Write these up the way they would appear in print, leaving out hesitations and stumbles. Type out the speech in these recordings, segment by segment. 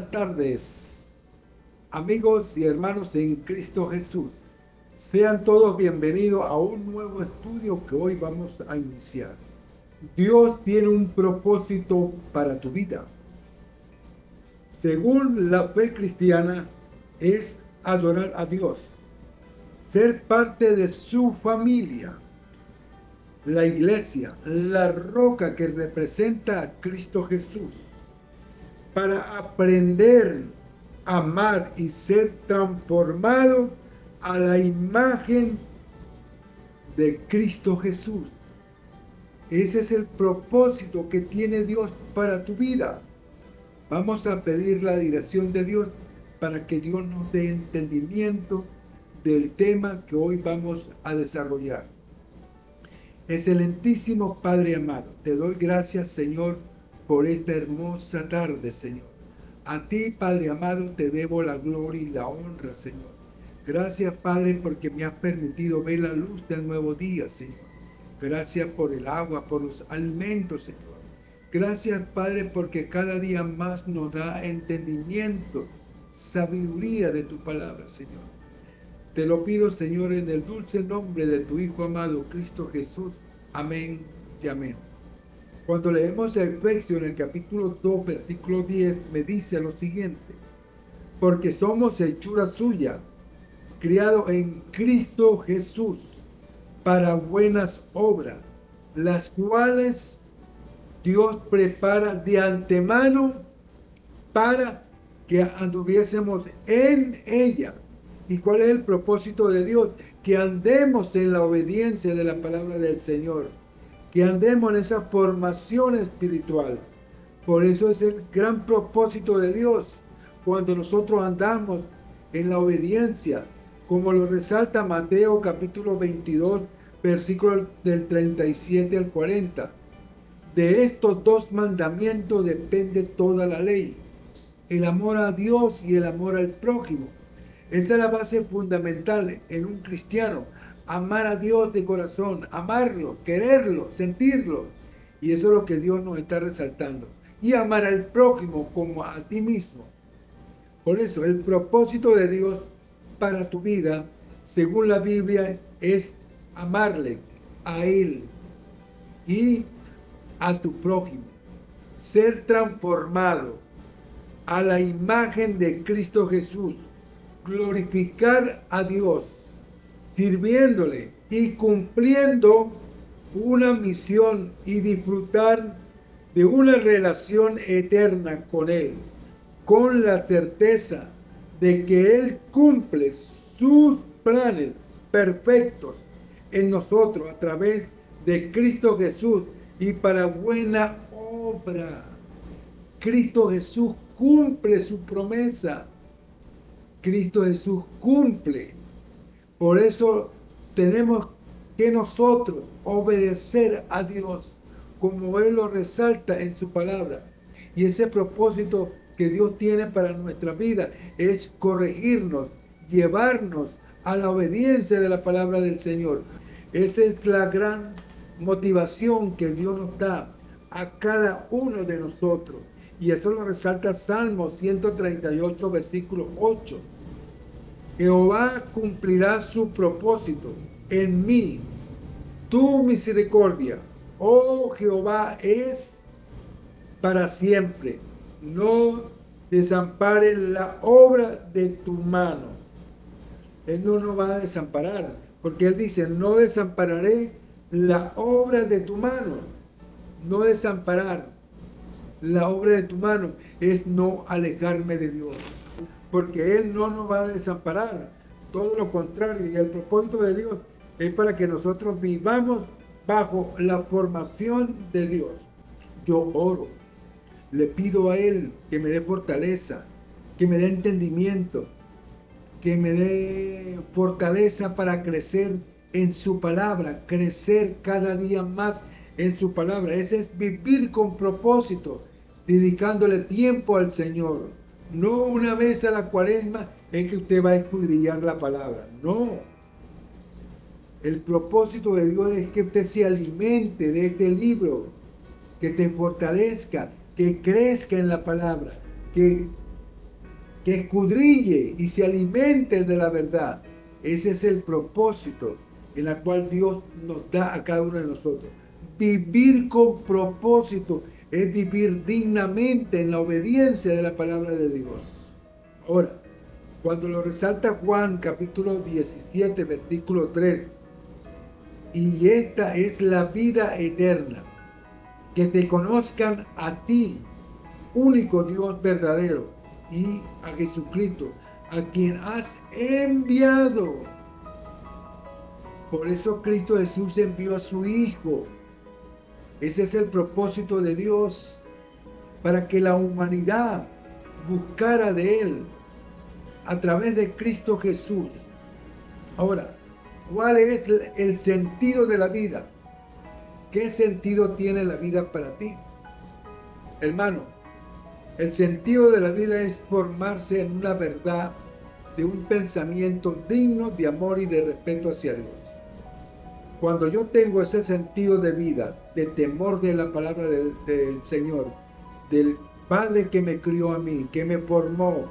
buenas tardes, amigos y hermanos en Cristo Jesús. Sean todos bienvenidos a un nuevo estudio que hoy vamos a iniciar. Dios tiene un propósito para tu vida. Según la fe cristiana, es adorar a Dios, ser parte de su familia, la iglesia, la roca que representa a Cristo Jesús, para aprender, amar y ser transformado a la imagen de Cristo Jesús. Ese es el propósito que tiene Dios para tu vida. Vamos a pedir la dirección de Dios para que Dios nos dé entendimiento del tema que hoy vamos a desarrollar. Excelentísimo Padre amado, te doy gracias, Señor, por esta hermosa tarde, Señor. A ti, Padre amado, te debo la gloria y la honra, Señor. Gracias, Padre, porque me has permitido ver la luz del nuevo día, Señor. Gracias por el agua, por los alimentos, Señor. Gracias, Padre, porque cada día más nos da entendimiento, sabiduría de tu palabra, Señor. Te lo pido, Señor, en el dulce nombre de tu Hijo amado, Cristo Jesús. Amén y amén. Cuando leemos Efesios en el capítulo 2, versículo 10, me dice lo siguiente: porque somos hechura suya, criados en Cristo Jesús, para buenas obras, las cuales Dios prepara de antemano para que anduviésemos en ella. ¿Y cuál es el propósito de Dios? Que andemos en la obediencia de la palabra del Señor, que andemos en esa formación espiritual. Por eso es el gran propósito de Dios, cuando nosotros andamos en la obediencia, como lo resalta Mateo capítulo 22, versículos del 37 al 40. De estos dos mandamientos depende toda la ley: el amor a Dios y el amor al prójimo. Esa es la base fundamental en un cristiano: amar a Dios de corazón, amarlo, quererlo, sentirlo. Y eso es lo que Dios nos está resaltando. Y amar al prójimo como a ti mismo. Por eso, el propósito de Dios para tu vida, según la Biblia, es amarle a Él y a tu prójimo. Ser transformado a la imagen de Cristo Jesús. Glorificar a Dios, sirviéndole y cumpliendo una misión y disfrutar de una relación eterna con Él, con la certeza de que Él cumple sus planes perfectos en nosotros a través de Cristo Jesús y para buena obra. Cristo Jesús cumple su promesa. Cristo Jesús cumple. Por eso tenemos que nosotros obedecer a Dios como Él lo resalta en su palabra. Y ese propósito que Dios tiene para nuestra vida es corregirnos, llevarnos a la obediencia de la palabra del Señor. Esa es la gran motivación que Dios nos da a cada uno de nosotros. Y eso lo resalta Salmo 138, versículo 8. Jehová cumplirá su propósito en mí. Tu misericordia, oh Jehová, es para siempre. No desampares la obra de tu mano. Él no nos va a desamparar, porque Él dice: no desampararé la obra de tu mano. No desamparar la obra de tu mano es no alejarme de Dios, porque Él no nos va a desamparar, todo lo contrario. Y el propósito de Dios es para que nosotros vivamos bajo la formación de Dios. Yo oro, le pido a Él que me dé fortaleza, que me dé entendimiento, que me dé fortaleza para crecer en su palabra, crecer cada día más en su palabra. Ese es vivir con propósito, dedicándole tiempo al Señor. No una vez a la cuaresma en que usted va a escudriñar la palabra. No. El propósito de Dios es que usted se alimente de este libro, que te fortalezca, que crezca en la palabra, que que escudriñe y se alimente de la verdad. Ese es el propósito en el cual Dios nos da a cada uno de nosotros. Vivir con propósito es vivir dignamente en la obediencia de la palabra de Dios. Ahora, cuando lo resalta Juan capítulo 17, versículo 3, y esta es la vida eterna, que te conozcan a ti, único Dios verdadero, y a Jesucristo, a quien has enviado. Por eso Cristo Jesús envió a su Hijo. Ese es el propósito de Dios, para que la humanidad buscara de Él a través de Cristo Jesús. Ahora, ¿cuál es el sentido de la vida? ¿Qué sentido tiene la vida para ti? Hermano, el sentido de la vida es formarse en una verdad de un pensamiento digno de amor y de respeto hacia Dios. Cuando yo tengo ese sentido de vida, de temor de la palabra del Señor, del Padre que me crió a mí, que me formó,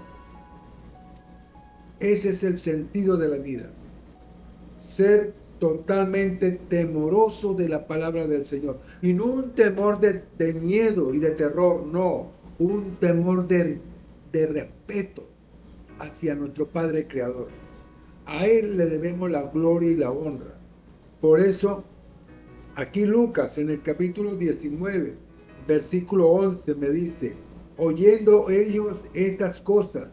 ese es el sentido de la vida. Ser totalmente temoroso de la palabra del Señor. Y no un temor de miedo y de terror, no. Un temor de respeto hacia nuestro Padre Creador. A Él le debemos la gloria y la honra. Por eso, aquí Lucas en el capítulo 19, versículo 11 me dice, oyendo ellos estas cosas,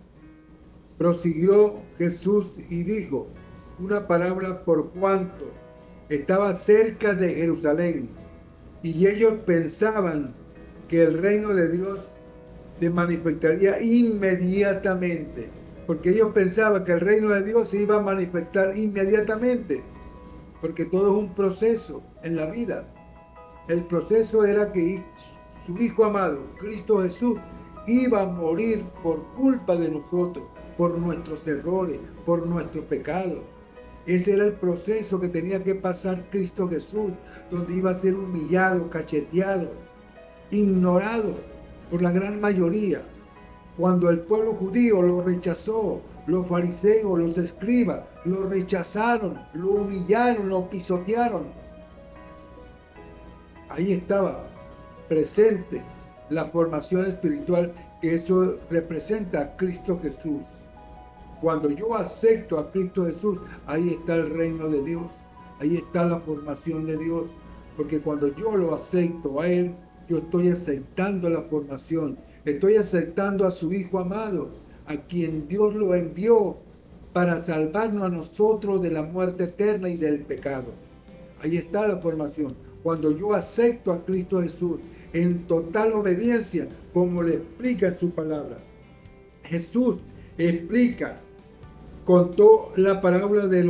prosiguió Jesús y dijo una parábola por cuanto estaba cerca de Jerusalén y ellos pensaban que el reino de Dios se manifestaría inmediatamente, porque ellos pensaban que el reino de Dios se iba a manifestar inmediatamente, porque todo es un proceso en la vida. El proceso era que su Hijo amado, Cristo Jesús, iba a morir por culpa de nosotros, por nuestros errores, por nuestros pecados. Ese era el proceso que tenía que pasar Cristo Jesús, donde iba a ser humillado, cacheteado, ignorado por la gran mayoría. Cuando el pueblo judío lo rechazó, los fariseos, los escribas, lo rechazaron, lo humillaron, lo pisotearon. Ahí estaba presente la formación espiritual que eso representa a Cristo Jesús. Cuando yo acepto a Cristo Jesús, ahí está el reino de Dios, ahí está la formación de Dios, porque cuando yo lo acepto a Él, yo estoy aceptando la formación, estoy aceptando a su Hijo amado, a quien Dios lo envió para salvarnos a nosotros de la muerte eterna y del pecado. Ahí está la formación. Cuando yo acepto a Cristo Jesús en total obediencia, como le explica en su palabra. Jesús explica, contó la parábola de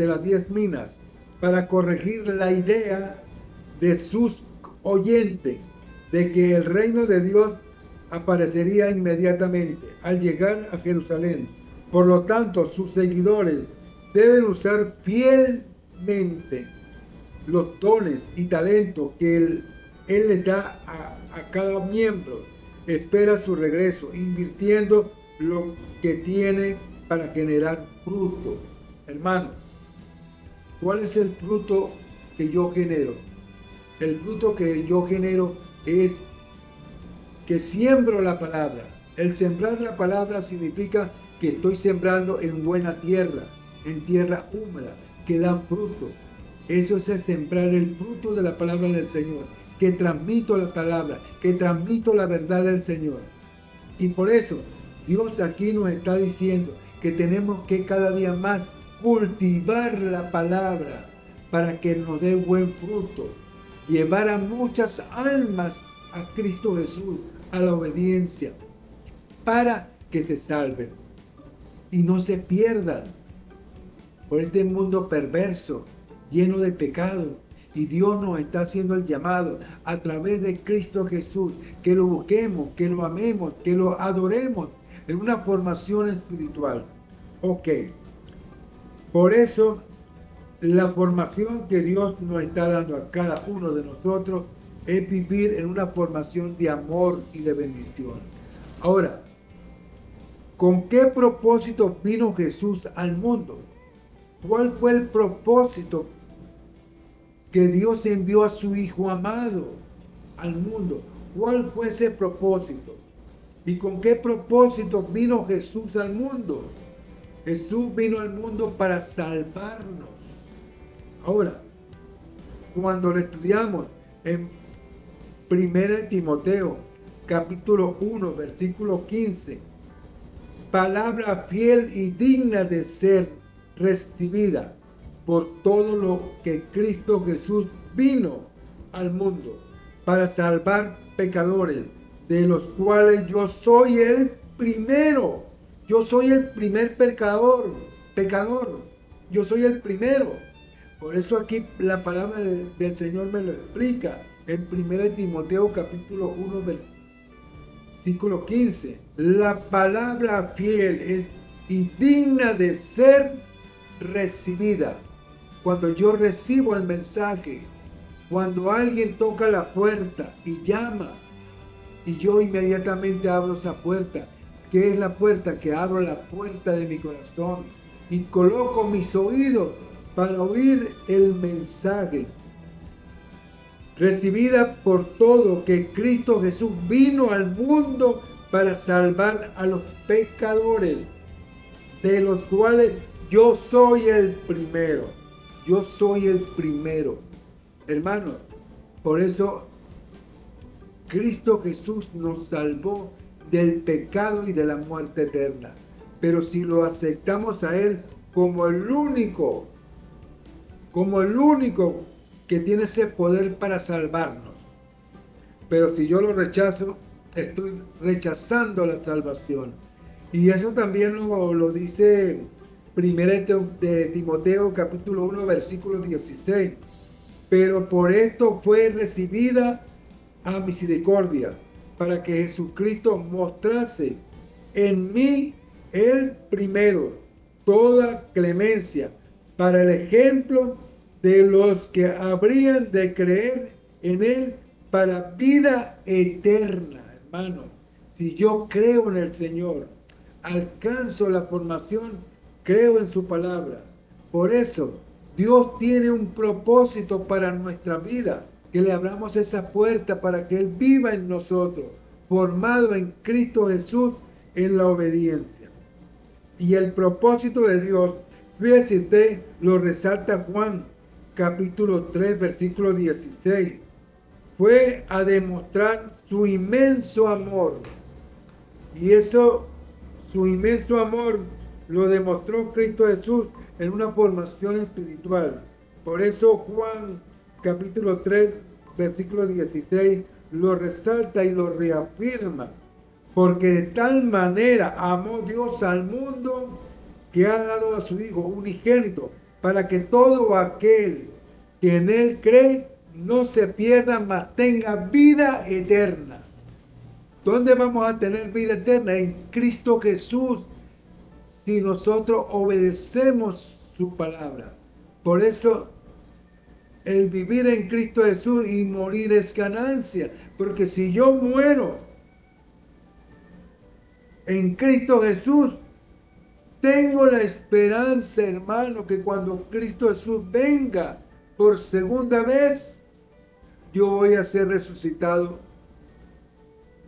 las 10 minas para corregir la idea de sus oyentes de que el reino de Dios aparecería inmediatamente al llegar a Jerusalén. Por lo tanto, sus seguidores deben usar fielmente los dones y talentos que Él les da a cada miembro. Espera su regreso, invirtiendo lo que tiene para generar fruto. Hermano, ¿cuál es el fruto que yo genero? El fruto que yo genero es que siembro la palabra. El sembrar la palabra significa que estoy sembrando en buena tierra, en tierra húmeda, que da fruto. Eso es sembrar el fruto de la palabra del Señor, que transmito la palabra, que transmito la verdad del Señor. Y por eso Dios aquí nos está diciendo que tenemos que cada día más cultivar la palabra para que nos dé buen fruto, llevar a muchas almas a Cristo Jesús, a la obediencia, para que se salven y no se pierdan por este mundo perverso, lleno de pecado. Y Dios nos está haciendo el llamado a través de Cristo Jesús, que lo busquemos, que lo amemos, que lo adoremos en una formación espiritual. Ok, por eso la formación que Dios nos está dando a cada uno de nosotros es vivir en una formación de amor y de bendición. Ahora, ¿Con qué propósito vino Jesús al mundo? ¿Cuál fue el propósito que Dios envió a su Hijo amado al mundo? ¿Cuál fue ese propósito? ¿Y con qué propósito vino Jesús al mundo? Jesús vino al mundo para salvarnos. Ahora, cuando lo estudiamos en 1 Timoteo, capítulo 1, versículo 15, palabra fiel y digna de ser recibida por todo lo que Cristo Jesús vino al mundo para salvar pecadores, de los cuales yo soy el primero. Yo soy el primer pecador. Yo soy el primero. Por eso aquí la palabra del Señor me lo explica en 1 Timoteo capítulo 1 versículo 15. La palabra fiel y digna de ser recibida. Cuando yo recibo el mensaje, cuando alguien toca la puerta y llama, y yo inmediatamente abro esa puerta. ¿Qué es la puerta? Que abro la puerta de mi corazón y coloco mis oídos para oír el mensaje. Recibida por todo que Cristo Jesús vino al mundo para salvar a los pecadores, de los cuales yo soy el primero. Yo soy el primero. Hermanos, por eso Cristo Jesús nos salvó del pecado y de la muerte eterna. Pero si lo aceptamos a Él como el único que tiene ese poder para salvarnos. Pero si yo lo rechazo, estoy rechazando la salvación. Y eso también lo dice 1 de Timoteo capítulo 1 versículo 16. Pero por esto fue recibida a misericordia, para que Jesucristo mostrase en mí el primero toda clemencia, para el ejemplo de los que habrían de creer en Él para vida eterna. Hermano, si yo creo en el Señor, alcanzo la formación, creo en su palabra. Por eso, Dios tiene un propósito para nuestra vida, que le abramos esa puerta para que Él viva en nosotros, formado en Cristo Jesús en la obediencia. Y el propósito de Dios, fíjese, lo resalta Juan, capítulo 3, versículo 16. Fue a demostrar su inmenso amor. Y eso, su inmenso amor, lo demostró Cristo Jesús en una formación espiritual. Por eso Juan, capítulo 3, versículo 16, lo resalta y lo reafirma. Porque de tal manera amó Dios al mundo que ha dado a su Hijo unigénito, para que todo aquel que en Él cree no se pierda, mas tenga vida eterna. ¿Dónde vamos a tener vida eterna? En Cristo Jesús, si nosotros obedecemos su palabra. Por eso el vivir en Cristo Jesús y morir es ganancia, porque si yo muero en Cristo Jesús, tengo la esperanza, hermano, que cuando Cristo Jesús venga por segunda vez, yo voy a ser resucitado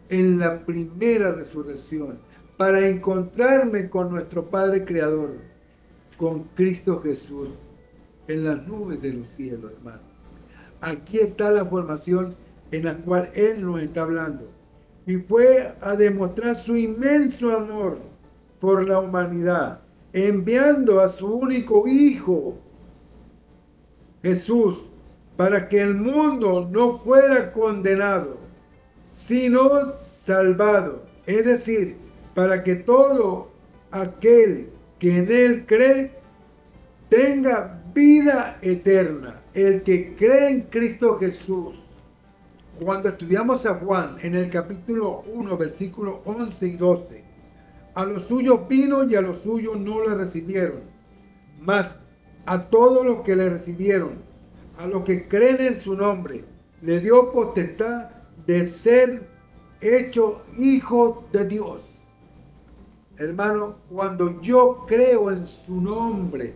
en la primera resurrección, para encontrarme con nuestro Padre Creador, con Cristo Jesús, en las nubes de los cielos, hermano. Aquí está la formación en la cual Él nos está hablando. Y fue a demostrar su inmenso amor por la humanidad, enviando a su único Hijo, Jesús, para que el mundo no fuera condenado, sino salvado. Es decir, para que todo aquel que en Él cree tenga vida eterna. El que cree en Cristo Jesús. Cuando estudiamos a Juan en el capítulo 1, versículos 11 y 12, a los suyos vino y a los suyos no le recibieron, mas a todos los que le recibieron, a los que creen en su nombre, le dio potestad de ser hechos hijos de Dios. Hermano, cuando yo creo en su nombre,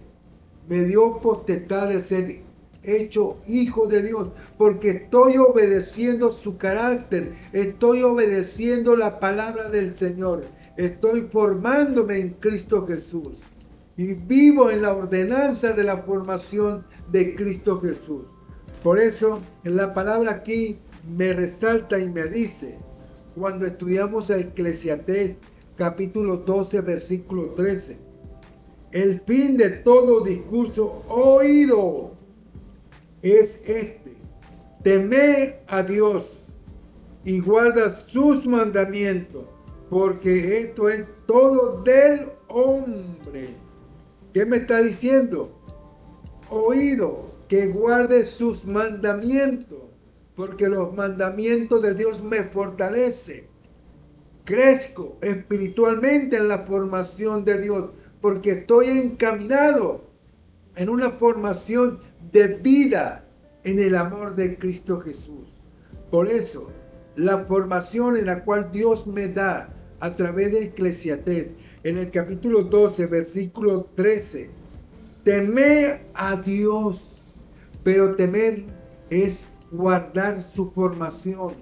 me dio potestad de ser hecho hijo de Dios, porque estoy obedeciendo su carácter, estoy obedeciendo la palabra del Señor, estoy formándome en Cristo Jesús y vivo en la ordenanza de la formación de Cristo Jesús. Por eso la palabra aquí me resalta y me dice, cuando estudiamos a Eclesiastés capítulo 12, versículo 13, el fin de todo discurso oído es este: temer a Dios y guarda sus mandamientos, porque esto es todo del hombre. ¿Qué me está diciendo? Oído, que guarde sus mandamientos, porque los mandamientos de Dios me fortalecen. Crezco espiritualmente en la formación de Dios, porque estoy encaminado en una formación de vida en el amor de Cristo Jesús. Por eso, la formación en la cual Dios me da a través de Eclesiastés, en el capítulo 12, versículo 13, temer a Dios, pero temer es guardar su formación,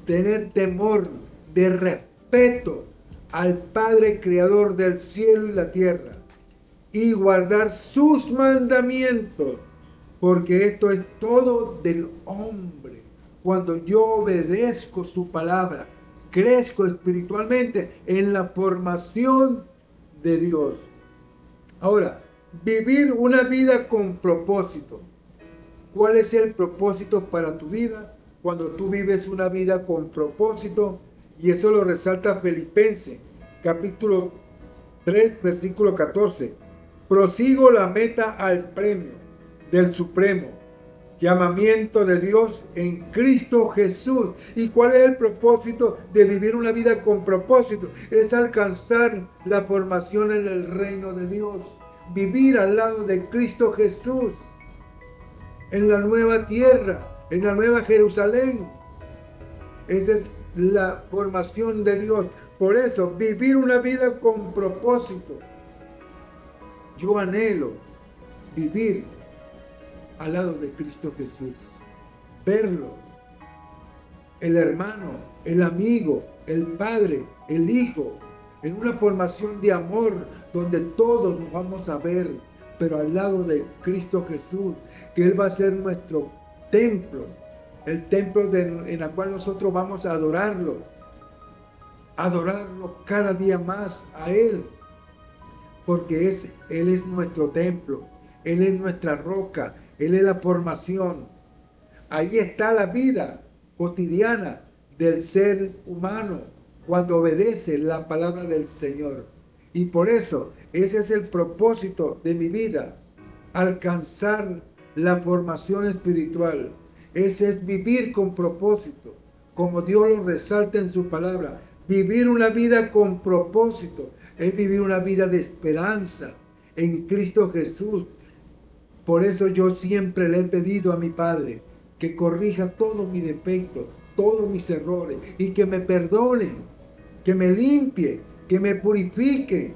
tener temor de respeto al Padre Creador del cielo y la tierra, y guardar sus mandamientos, porque esto es todo del hombre. Cuando yo obedezco su palabra, crezco espiritualmente en la formación de Dios. Ahora, vivir una vida con propósito. ¿Cuál es el propósito para tu vida? Cuando tú vives una vida con propósito, y eso lo resalta Filipenses, capítulo 3, versículo 14. Prosigo la meta al premio del supremo llamamiento de Dios en Cristo Jesús. ¿Y cuál es el propósito de vivir una vida con propósito? Es alcanzar la formación en el reino de Dios. Vivir al lado de Cristo Jesús, en la nueva tierra, en la nueva Jerusalén. Esa es la formación de Dios. Por eso, vivir una vida con propósito. Yo anhelo vivir al lado de Cristo Jesús, verlo, el hermano, el amigo, el padre, el hijo, en una formación de amor donde todos nos vamos a ver, pero al lado de Cristo Jesús, que Él va a ser nuestro templo, el templo en el cual nosotros vamos a adorarlo cada día más a Él, porque Él es nuestro templo, Él es nuestra roca, Él es la formación. Ahí está la vida cotidiana del ser humano cuando obedece la palabra del Señor. Y por eso, ese es el propósito de mi vida, alcanzar la formación espiritual. Ese es vivir con propósito, como Dios lo resalta en su palabra. Vivir una vida con propósito es vivir una vida de esperanza en Cristo Jesús. Por eso yo siempre le he pedido a mi Padre que corrija todos mis defectos, todos mis errores, y que me perdone, que me limpie, que me purifique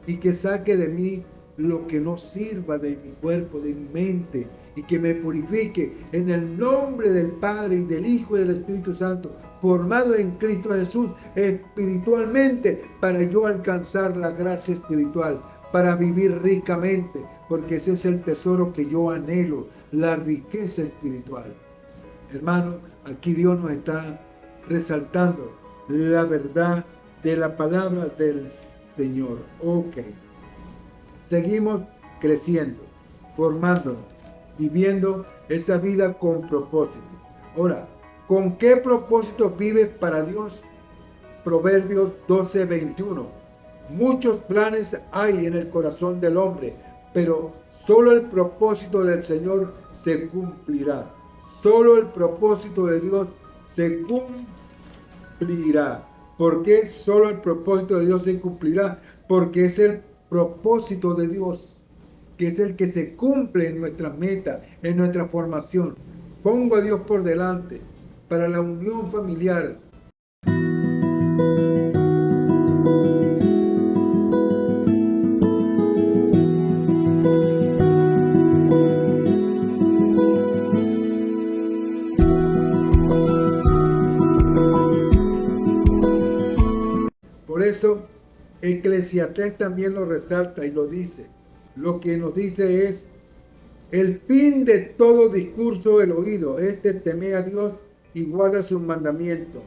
y que saque de mí lo que no sirva de mi cuerpo, de mi mente, y que me purifique en el nombre del Padre y del Hijo y del Espíritu Santo, formado en Cristo Jesús espiritualmente, para yo alcanzar la gracia espiritual, para vivir ricamente, porque ese es el tesoro que yo anhelo, la riqueza espiritual. Hermano, aquí Dios nos está resaltando la verdad de la palabra del Señor. Ok. Seguimos creciendo, formándonos, viviendo esa vida con propósito. Ahora, ¿con qué propósito vives para Dios? Proverbios 12:21. Muchos planes hay en el corazón del hombre, pero solo el propósito del Señor se cumplirá. Solo el propósito de Dios se cumplirá. ¿Por qué solo el propósito de Dios se cumplirá? Porque es el propósito de Dios, que es el que se cumple en nuestra meta, en nuestra formación. Pongo a Dios por delante para la unión familiar. Por eso, Eclesiastés también lo resalta y lo dice. Lo que nos dice es, el fin de todo discurso del oído es de temer a Dios y guarda sus mandamientos.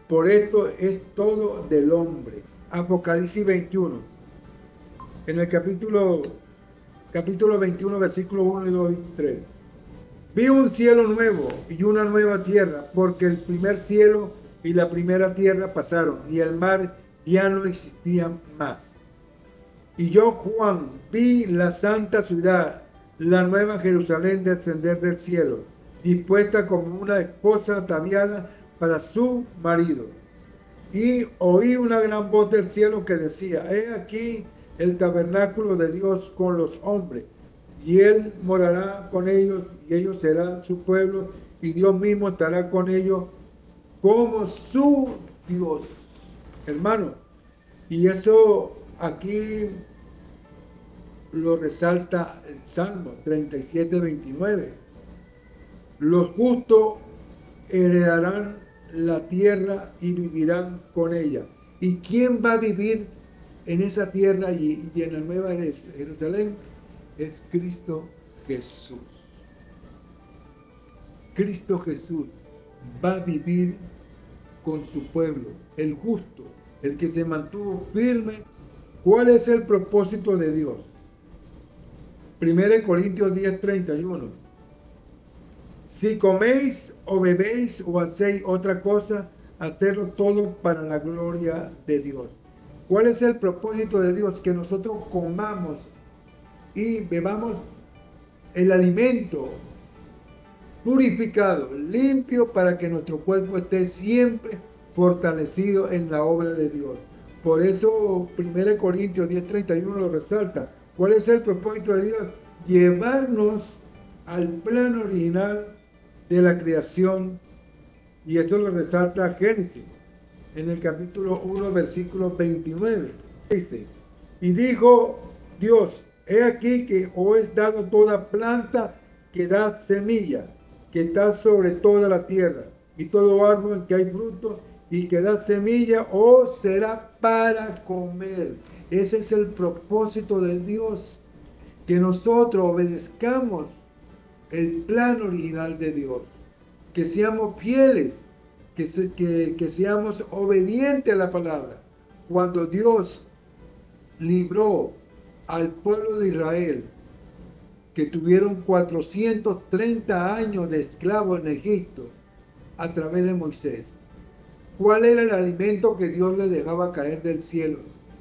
Por esto es todo del hombre. Apocalipsis 21. En el capítulo 21, versículo 1 y 2 y 3. Vi un cielo nuevo y una nueva tierra, porque el primer cielo y la primera tierra pasaron, y el mar ya no existía más. Y yo, Juan, vi la santa ciudad, la nueva Jerusalén, descender del cielo, dispuesta como una esposa ataviada para su marido. Y oí una gran voz del cielo que decía, he aquí el tabernáculo de Dios con los hombres, y Él morará con ellos, y ellos serán su pueblo, y Dios mismo estará con ellos como su Dios. Hermano, y eso aquí lo resalta el Salmo 37, 29. Los justos heredarán la tierra y vivirán con ella. ¿Y quién va a vivir en esa tierra y en la nueva Jerusalén? Es Cristo Jesús. Cristo Jesús va a vivir con su pueblo, el justo, el que se mantuvo firme. ¿Cuál es el propósito de Dios? 1 Corintios 10, 31. Si coméis o bebéis o hacéis otra cosa, hacerlo todo para la gloria de Dios. ¿Cuál es el propósito de Dios? Que nosotros comamos y bebamos el alimento purificado, limpio, para que nuestro cuerpo esté siempre fortalecido en la obra de Dios. Por eso 1 Corintios 10, 31 lo resalta. ¿Cuál es el propósito de Dios? Llevarnos al plan original de la creación, y eso lo resalta Génesis en el capítulo 1, versículo 29. Dice, y dijo Dios, he aquí que os he dado toda planta que da semilla, que está sobre toda la tierra, y todo árbol que hay fruto y que da semilla, os será para comer. Ese es el propósito de Dios, que nosotros obedezcamos el plan original de Dios, que seamos fieles, que seamos obedientes a la palabra. Cuando Dios libró al pueblo de Israel, que tuvieron 430 años de esclavos en Egipto a través de Moisés, ¿cuál era el alimento que Dios les dejaba caer del cielo?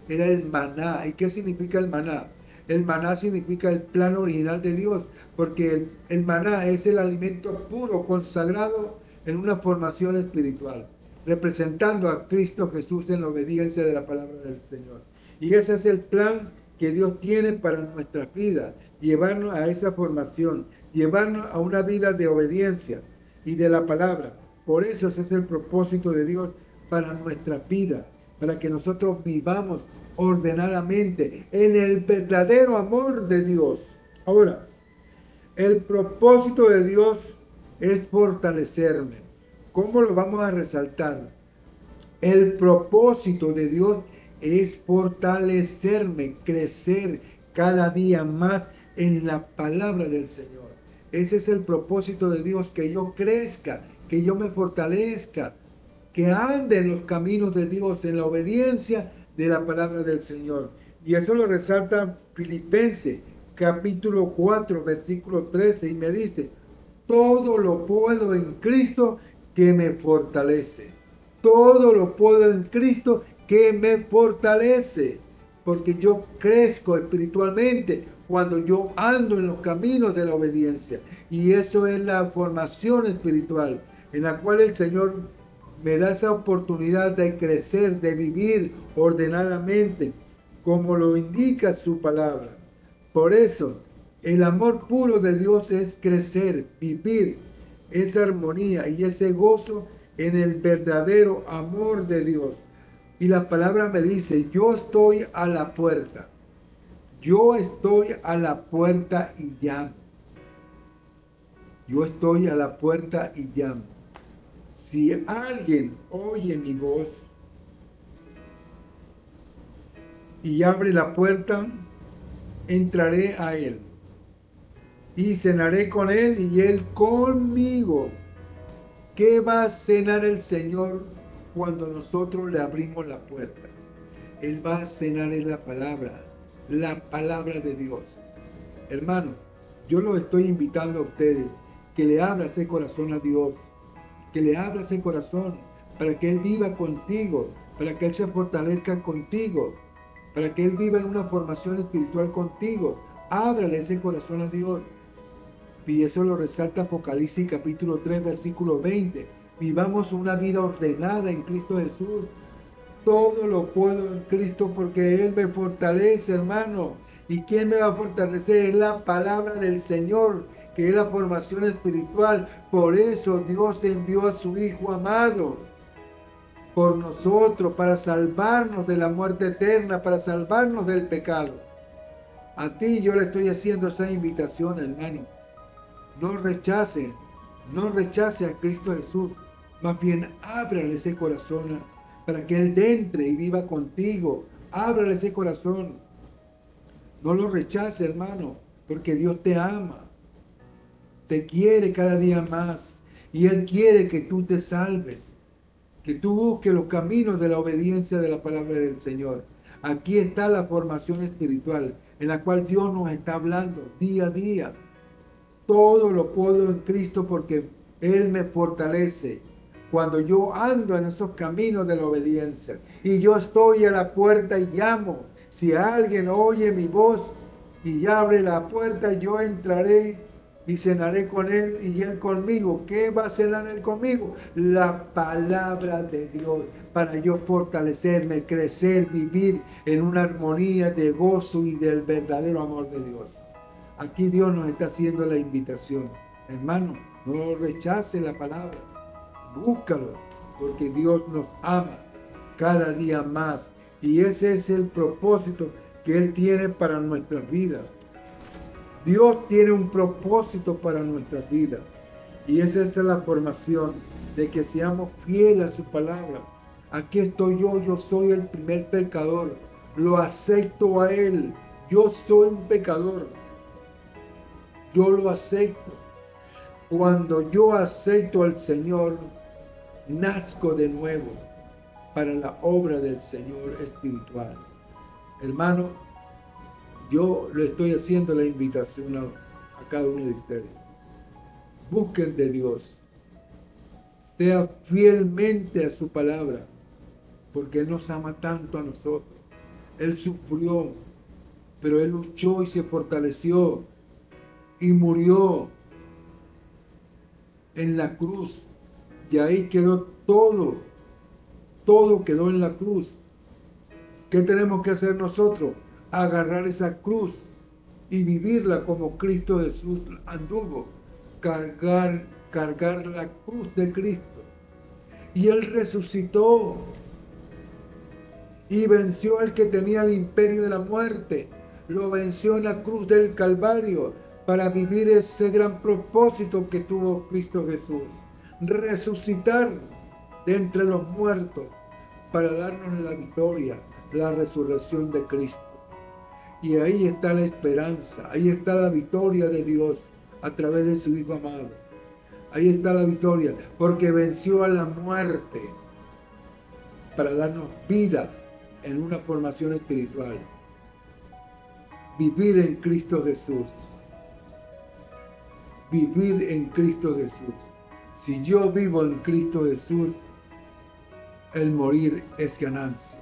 Era el maná. ¿Y qué significa el maná? El maná significa el plan original de Dios, porque el maná es el alimento puro, consagrado en una formación espiritual, representando a Cristo Jesús en la obediencia de la palabra del Señor. Y ese es el plan que Dios tiene para nuestra vida, llevarnos a esa formación, llevarnos a una vida de obediencia y de la palabra. Por eso ese es el propósito de Dios para nuestra vida, para que nosotros vivamos ordenadamente en el verdadero amor de Dios. Ahora, el propósito de Dios es fortalecerme. ¿Cómo lo vamos a resaltar? El propósito de Dios es fortalecerme, crecer cada día más en la palabra del Señor. Ese es el propósito de Dios, que yo crezca, que yo me fortalezca, que ande en los caminos de Dios, en la obediencia de la palabra del Señor. Y eso lo resalta Filipenses capítulo 4, versículo 13, y me dice, todo lo puedo en Cristo que me fortalece. Todo lo puedo en Cristo que me fortalece, porque yo crezco espiritualmente cuando yo ando en los caminos de la obediencia. Y eso es la formación espiritual, en la cual el Señor me da esa oportunidad de crecer, de vivir ordenadamente, como lo indica su palabra. Por eso, el amor puro de Dios es crecer, vivir esa armonía y ese gozo en el verdadero amor de Dios. Y la palabra me dice, yo estoy a la puerta. Yo estoy a la puerta y llamo. Yo estoy a la puerta y llamo. Si alguien oye mi voz y abre la puerta, entraré a él y cenaré con él y él conmigo. ¿Qué va a cenar el Señor cuando nosotros le abrimos la puerta? Él va a cenar en la palabra de Dios. Hermano, yo lo estoy invitando a ustedes que le abra ese corazón a Dios, que le abra ese corazón para que Él viva contigo, para que Él se fortalezca contigo, para que Él viva en una formación espiritual contigo. Ábrale ese corazón a Dios. Y eso lo resalta Apocalipsis capítulo 3, versículo 20. Vivamos una vida ordenada en Cristo Jesús. Todo lo puedo en Cristo porque Él me fortalece, hermano. ¿Y quién me va a fortalecer? Es la palabra del Señor, que es la formación espiritual. Por eso Dios envió a su Hijo amado por nosotros, para salvarnos de la muerte eterna, para salvarnos del pecado. A ti yo le estoy haciendo esa invitación, hermano. No rechace a Cristo Jesús. Más bien, ábrale ese corazón para que Él entre y viva contigo. Ábrale ese corazón. No lo rechace, hermano, porque Dios te ama. Te quiere cada día más. Y Él quiere que tú te salves. Que tú busques los caminos de la obediencia de la palabra del Señor. Aquí está la formación espiritual en la cual Dios nos está hablando día a día. Todo lo puedo en Cristo porque Él me fortalece. Cuando yo ando en esos caminos de la obediencia y yo estoy a la puerta y llamo, si alguien oye mi voz y abre la puerta, yo entraré y cenaré con Él y Él conmigo. ¿Qué va a cenar Él conmigo? La palabra de Dios, para yo fortalecerme, crecer, vivir en una armonía de gozo y del verdadero amor de Dios. Aquí Dios nos está haciendo la invitación. Hermano, no rechace la palabra. Búscalo, porque Dios nos ama cada día más. Y ese es el propósito que Él tiene para nuestras vidas. Dios tiene un propósito para nuestras vidas. Y esa es la formación, de que seamos fieles a su palabra. Aquí estoy yo soy el primer pecador. Lo acepto a Él. Yo soy un pecador. Yo lo acepto. Cuando yo acepto al Señor, nazco de nuevo para la obra del Señor espiritual. Hermano, yo le estoy haciendo la invitación a cada uno de ustedes. Busquen de Dios. Sea fielmente a su palabra, porque Él nos ama tanto a nosotros. Él sufrió, pero Él luchó y se fortaleció y murió en la cruz. Y ahí quedó todo quedó en la cruz. ¿Qué tenemos que hacer nosotros? Agarrar esa cruz y vivirla como Cristo Jesús anduvo. Cargar la cruz de Cristo. Y Él resucitó y venció al que tenía el imperio de la muerte. Lo venció en la cruz del Calvario para vivir ese gran propósito que tuvo Cristo Jesús. Resucitar de entre los muertos para darnos la victoria, la resurrección de Cristo. Y ahí está la esperanza, ahí está la victoria de Dios a través de su Hijo amado. Ahí está la victoria, porque venció a la muerte para darnos vida en una formación espiritual. Vivir en Cristo Jesús. Vivir en Cristo Jesús. Si yo vivo en Cristo Jesús, el morir es ganancia.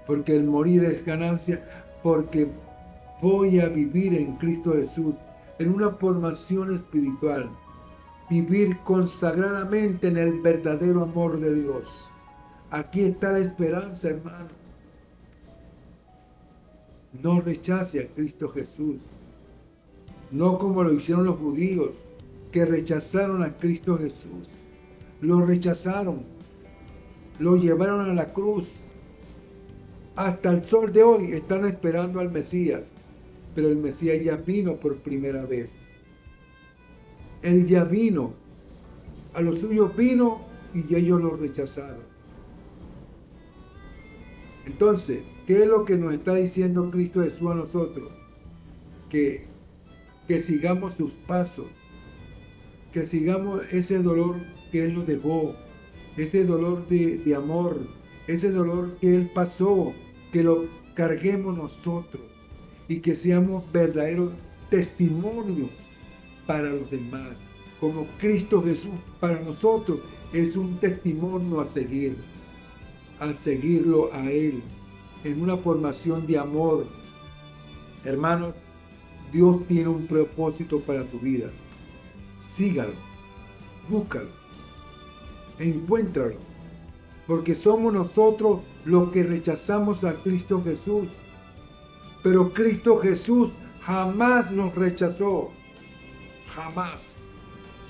Porque el morir es ganancia, porque voy a vivir en Cristo Jesús, en una formación espiritual. Vivir consagradamente en el verdadero amor de Dios. Aquí está la esperanza, hermano. No rechace a Cristo Jesús. No como lo hicieron los judíos, que rechazaron a Cristo Jesús. Lo rechazaron. Lo llevaron a la cruz. Hasta el sol de hoy están esperando al Mesías. Pero el Mesías ya vino por primera vez. Él ya vino. A los suyos vino y ellos lo rechazaron. Entonces, ¿qué es lo que nos está diciendo Cristo Jesús a nosotros? Que, que sigamos sus pasos, que sigamos ese dolor que Él nos dejó, ese dolor de amor, ese dolor que Él pasó, que lo carguemos nosotros y que seamos verdaderos testimonios para los demás, como Cristo Jesús para nosotros es un testimonio a seguir, a seguirlo a Él, en una formación de amor. Hermanos, Dios tiene un propósito para tu vida. Sígalo, búscalo, encuéntralo, porque somos nosotros los que rechazamos a Cristo Jesús. Pero Cristo Jesús jamás nos rechazó, jamás.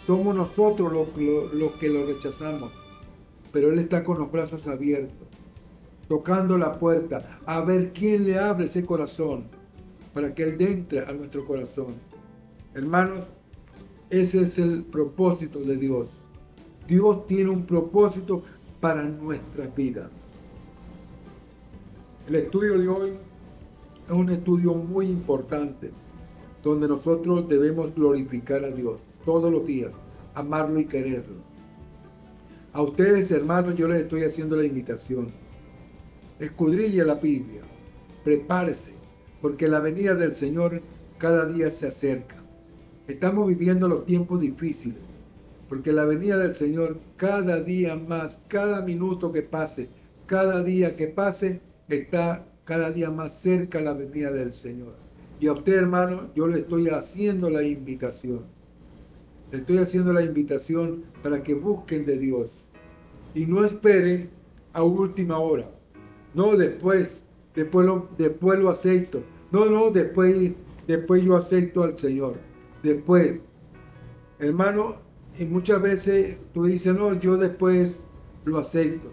Somos nosotros los que lo rechazamos, pero Él está con los brazos abiertos, tocando la puerta, a ver quién le abre ese corazón, para que Él entre a nuestro corazón. Hermanos, ese es el propósito de Dios. Dios tiene un propósito para nuestras vidas. El estudio de hoy es un estudio muy importante, donde nosotros debemos glorificar a Dios todos los días, amarlo y quererlo. A ustedes, hermanos, yo les estoy haciendo la invitación. Escudrille la Biblia, prepárese, porque la venida del Señor cada día se acerca. Estamos viviendo los tiempos difíciles, porque la venida del Señor cada día más, cada minuto que pase, cada día que pase, está cada día más cerca la venida del Señor. Y a usted, hermano, yo le estoy haciendo la invitación. Le estoy haciendo la invitación para que busquen de Dios. Y no esperen a última hora. No, después lo acepto. No, después yo acepto al Señor. Después, hermano, y muchas veces tú dices, no, yo después lo acepto.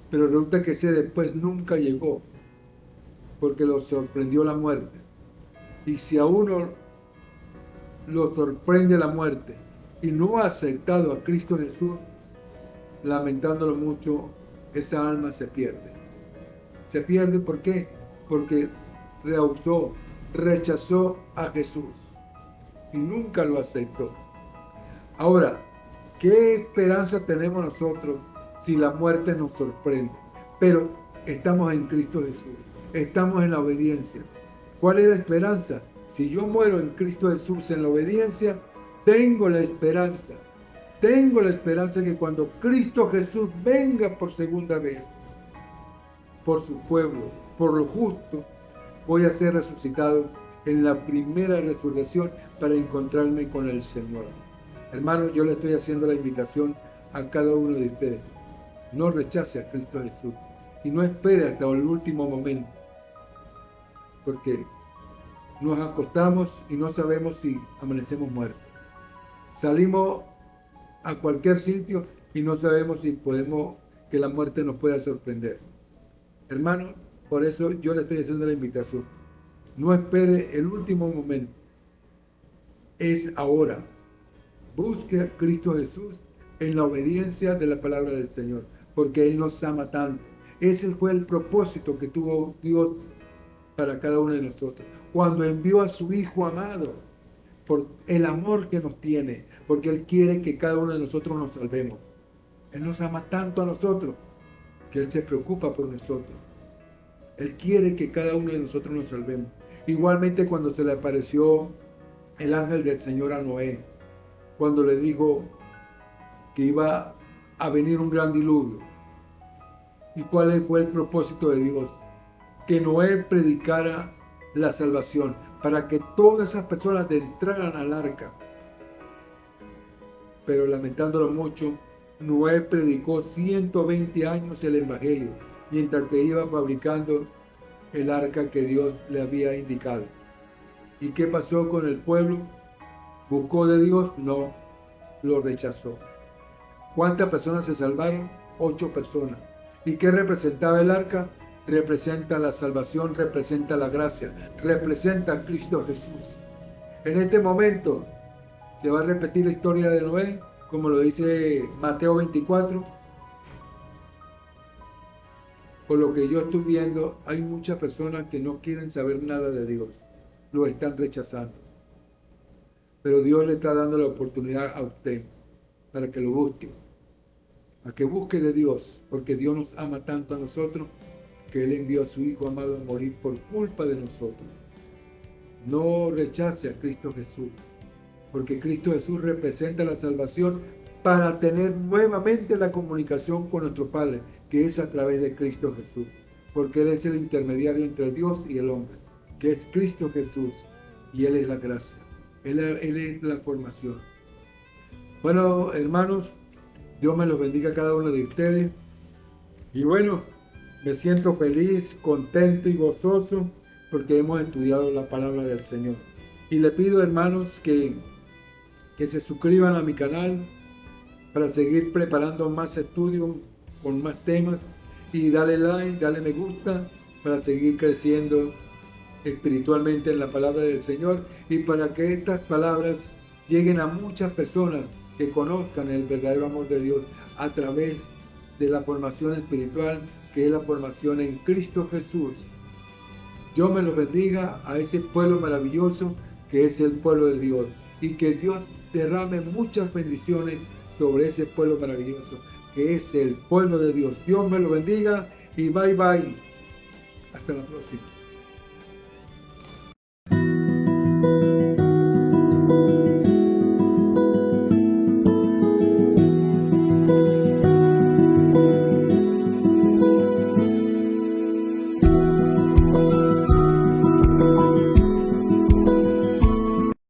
Pero resulta que ese después nunca llegó, porque lo sorprendió la muerte. Y si a uno lo sorprende la muerte y no ha aceptado a Cristo Jesús, lamentándolo mucho, esa alma se pierde. Se pierde, ¿por qué? Porque rechazó a Jesús y nunca lo aceptó. Ahora, ¿qué esperanza tenemos nosotros si la muerte nos sorprende? Pero estamos en Cristo Jesús, estamos en la obediencia. ¿Cuál es la esperanza? Si yo muero en Cristo Jesús en la obediencia, tengo la esperanza que cuando Cristo Jesús venga por segunda vez, por su pueblo, por lo justo, voy a ser resucitado en la primera resurrección para encontrarme con el Señor. Hermanos, yo le estoy haciendo la invitación a cada uno de ustedes. No rechace a Cristo Jesús y no espere hasta el último momento, porque nos acostamos y no sabemos si amanecemos muertos. Salimos a cualquier sitio y no sabemos si que la muerte nos pueda sorprender. Hermano, por eso yo le estoy haciendo la invitación. No espere el último momento. Es ahora. Busque a Cristo Jesús en la obediencia de la palabra del Señor, porque Él nos ama tanto. Ese fue el propósito que tuvo Dios para cada uno de nosotros. Cuando envió a su Hijo amado, por el amor que nos tiene, porque Él quiere que cada uno de nosotros nos salvemos. Él nos ama tanto a nosotros, que Él se preocupa por nosotros. Él quiere que cada uno de nosotros nos salvemos. Igualmente cuando se le apareció el ángel del Señor a Noé, cuando le dijo que iba a venir un gran diluvio. ¿Y cuál fue el propósito de Dios? Que Noé predicara la salvación, para que todas esas personas entraran al arca. Pero lamentándolo mucho, Noé predicó 120 años el Evangelio, mientras que iba fabricando el arca que Dios le había indicado. ¿Y qué pasó con el pueblo? ¿Buscó de Dios? No, lo rechazó. ¿Cuántas personas se salvaron? 8 personas. ¿Y qué representaba el arca? Representa la salvación, representa la gracia, representa a Cristo Jesús. En este momento se va a repetir la historia de Noé, como lo dice Mateo 24, por lo que yo estoy viendo, hay muchas personas que no quieren saber nada de Dios, lo están rechazando. Pero Dios le está dando la oportunidad a usted para que lo busque, a que busque de Dios, porque Dios nos ama tanto a nosotros que Él envió a su Hijo amado a morir por culpa de nosotros. No rechace a Cristo Jesús, porque Cristo Jesús representa la salvación para tener nuevamente la comunicación con nuestro Padre, que es a través de Cristo Jesús, porque Él es el intermediario entre Dios y el hombre, que es Cristo Jesús, y Él es la gracia, Él es la formación. Bueno, hermanos, Dios me los bendiga a cada uno de ustedes, y bueno, me siento feliz, contento y gozoso, porque hemos estudiado la palabra del Señor. Y le pido, hermanos, que se suscriban a mi canal para seguir preparando más estudios con más temas, y dale like, dale me gusta para seguir creciendo espiritualmente en la palabra del Señor y para que estas palabras lleguen a muchas personas que conozcan el verdadero amor de Dios a través de la formación espiritual, que es la formación en Cristo Jesús. Dios me los bendiga a ese pueblo maravilloso que es el pueblo de Dios, y que Dios derrame muchas bendiciones sobre ese pueblo maravilloso que es el pueblo de Dios. Dios me lo bendiga y bye bye. Hasta la próxima.